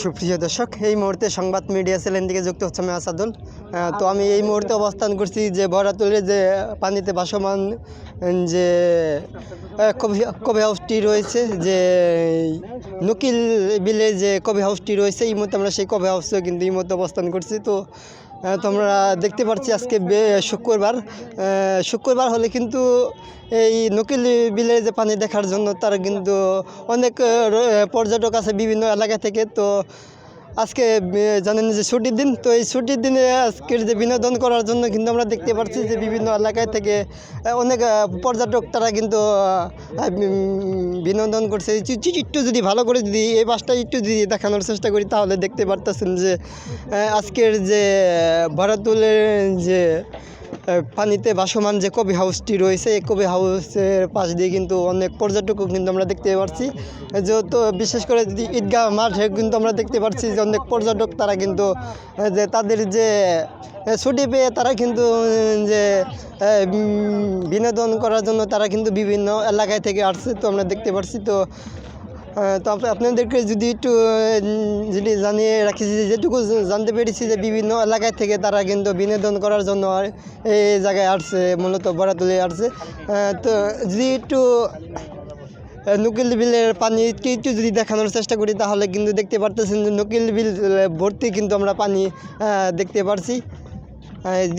সুপ্রিয় দর্শক, এই মুহূর্তে সংবাদ মিডিয়া চ্যানেল থেকে যুক্ত হচ্ছে আমি আসাদুল। তো আমি এই মুহূর্তে অবস্থান করছি যে বহরাতুলে যে পানিতে ভাসমান যে কফি হাউসটি রয়েছে, যে নকিল বিলে যে কফি হাউসটি রয়েছে, এই মুহূর্তে আমরা সেই কফি হাউসে কিন্তু এই মুহূর্তে অবস্থান করছি। তো তোমরা দেখতে পাচ্ছি আজকে শুক্রবার হলে কিন্তু এই নকিল বিলে যে পানি দেখার জন্য তারা কিন্তু অনেক পর্যটক আছে বিভিন্ন এলাকা থেকে। তো আজকে জানেন যে ছুটির দিন, তো এই ছুটির দিনে আজকের যে বিনোদন করার জন্য কিন্তু আমরা দেখতে পাচ্ছি যে বিভিন্ন এলাকায় থেকে অনেক পর্যটক তারা কিন্তু বিনোদন করছে। একটু যদি ভালো করে যদি এই বাসটা একটু যদি দেখানোর চেষ্টা করি তাহলে দেখতে পারতেছেন যে আজকের যে বহরাতুলের যে পানিতে ভাসমান যে কফি হাউসটি রয়েছে, এই কফি হাউসের পাশ দিয়ে কিন্তু অনেক পর্যটকও কিন্তু আমরা দেখতে পাচ্ছি। যেহেতু বিশেষ করে যদি ঈদগাহ মাঠে কিন্তু আমরা দেখতে পাচ্ছি যে অনেক পর্যটক তারা কিন্তু যে তাদের যে ছুটি পেয়ে তারা কিন্তু যে বিনোদন করার জন্য তারা কিন্তু বিভিন্ন এলাকায় থেকে আসছে। তো আমরা দেখতে পাচ্ছি। তো আপনাদেরকে যদি একটু যদি জানিয়ে রাখি, যেটুকু জানতে পেরেছি যে বিভিন্ন এলাকায় থেকে তারা কিন্তু বিনোদন করার জন্য এই জায়গায় আসছে, মূলত বহরাতুলে আসছে। তো যদি একটু নকিল বিলের পানি একটু যদি দেখানোর চেষ্টা করি তাহলে কিন্তু দেখতে পারতেছেন যে নকিল বিল ভর্তি কিন্তু আমরা পানি দেখতে পারছি।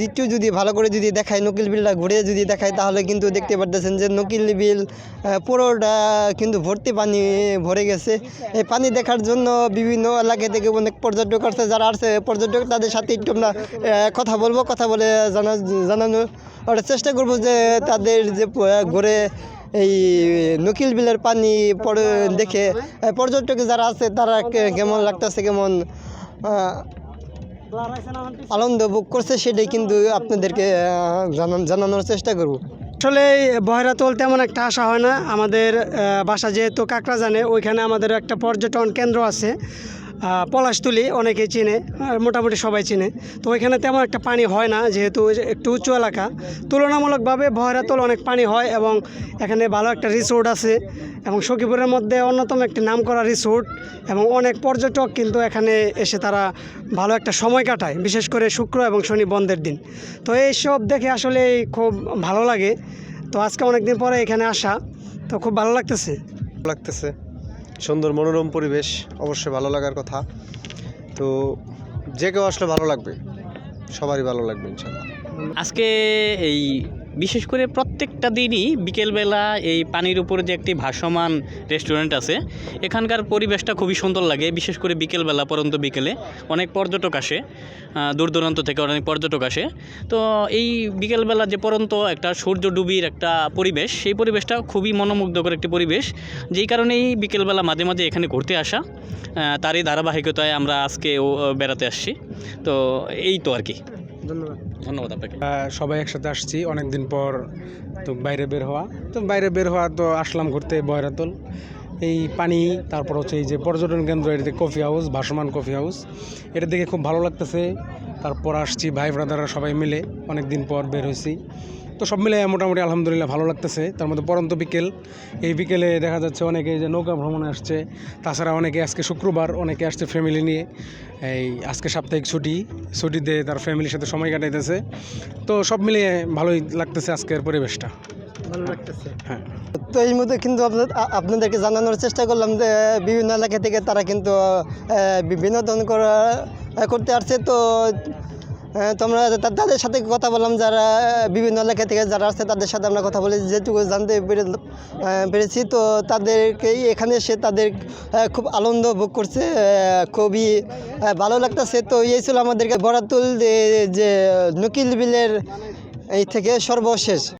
একটু যদি ভালো করে যদি দেখাই, নকিল বিলটা ঘুরে যদি দেখাই তাহলে কিন্তু দেখতে পারতেছেন যে নকিল বিল পুরোটা কিন্তু ভর্তি পানি ভরে গেছে। এই পানি দেখার জন্য বিভিন্ন এলাকা থেকে অনেক পর্যটক আসছে। যারা আসছে পর্যটক তাদের সাথে একটু আমরা কথা বলে জানানোর চেষ্টা করবো যে তাদের যে ঘুরে এই নকিল বিলের পানি দেখে পর্যটক যারা আছে তারা কেমন লাগতেছে, কেমন আনন্দ ভোগ করছে, সেটাই কিন্তু আপনাদেরকে জানানোর চেষ্টা করব। আসলে বহরাতুল তেমন একটা আসা হয় না। আমাদের বাসা যেহেতু কাকরাজানে, ওইখানে আমাদের একটা পর্যটন কেন্দ্র আছে পলাশতুলি, অনেকেই চিনে, আর মোটামুটি সবাই চিনে। তো ওইখানে তেমন একটা পানি হয় না, যেহেতু একটু উঁচু এলাকা। তুলনামূলকভাবে বহরাতুল অনেক পানি হয় এবং এখানে ভালো একটা রিসোর্ট আছে এবং সখীপুরের মধ্যে অন্যতম একটি নামকরা রিসোর্ট, এবং অনেক পর্যটক কিন্তু এখানে এসে তারা ভালো একটা সময় কাটায়, বিশেষ করে শুক্র এবং শনি বন্ধের দিন। তো এইসব দেখে আসলে খুব ভালো লাগে। তো আজকে অনেক দিন পরে এখানে আসা, তো খুব ভালো লাগতেছে। সুন্দর মনোরম পরিবেশ, অবশ্যই ভালো লাগার কথা। তো যে কেউ আসলে ভালো লাগবে, সবারই ভালো লাগবে ইনশাআল্লাহ। আজকে এই বিশেষ করে প্রত্যেকটা দিনই বিকেলবেলা এই পানির উপরে যে একটি ভাসমান রেস্টুরেন্ট আছে, এখানকার পরিবেশটা খুবই সুন্দর লাগে। বিশেষ করে বিকেলবেলা, পরন্ত বিকেলে অনেক পর্যটক আসে, দূর দূরান্ত থেকে অনেক পর্যটক আসে। তো এই বিকেলবেলা যে পরন্ত একটা সূর্য ডুবির একটা পরিবেশ, সেই পরিবেশটা খুবই মনোমুগ্ধকর একটি পরিবেশ, যেই কারণেই বিকেলবেলা মাঝে মাঝে এখানে ঘুরতে আসা। তারই ধারাবাহিকতায় আমরা আজকেও বেড়াতে আসছি। তো এই তো আর কি। ধন্যবাদ আপনাকে। সবাই একসাথে আসছি অনেক দিন পর, তো বাইরে বের হওয়া তো আসলাম ঘুরতে বহরাতুল। এই পানি, তারপর হচ্ছে এই যে পর্যটন কেন্দ্র, এটাতে কফি হাউস, ভাসমান কফি হাউস, এটা দেখে খুব ভালো লাগতেছে। তারপর আসছি ভাই ব্রাদাররা সবাই মিলে, অনেক দিন পর বের হয়েছি। তো সব মিলে মোটামুটি আলহামদুলিল্লাহ ভালো লাগতেছে। তার মধ্যে পরন্ত বিকেল, এই বিকেলে দেখা যাচ্ছে অনেকে যে নৌকা ভ্রমণে আসছে। তাছাড়া অনেকে আজকে শুক্রবার, অনেকে আসছে ফ্যামিলি নিয়ে। এই আজকে সাপ্তাহিক ছুটিতে তার ফ্যামিলির সাথে সময় কাটাইতেছে। তো সব মিলিয়ে ভালোই লাগতেছে আজকের পরিবেশটা, ভালো লাগতেছে। হ্যাঁ। তো এই মধ্যে কিন্তু আপনাদেরকে জানানোর চেষ্টা করলাম যে বিভিন্ন এলাকা থেকে তারা কিন্তু বিনোদন করতে আসছে। তো তোমরা তাদের সাথে কথা বললাম, যারা বিভিন্ন এলাকা থেকে যারা আসছে তাদের সাথে আমরা কথা বলে যেটুকু জানতে পেরেছি। তো তাদেরকেই এখানে এসে তাদের খুব আনন্দ ভোগ করছে, খুবই ভালো লাগতেছে। তো এই ছিল আমাদেরকে বহরাতুল যে নকিল বিলের এই থেকে সর্বশেষ।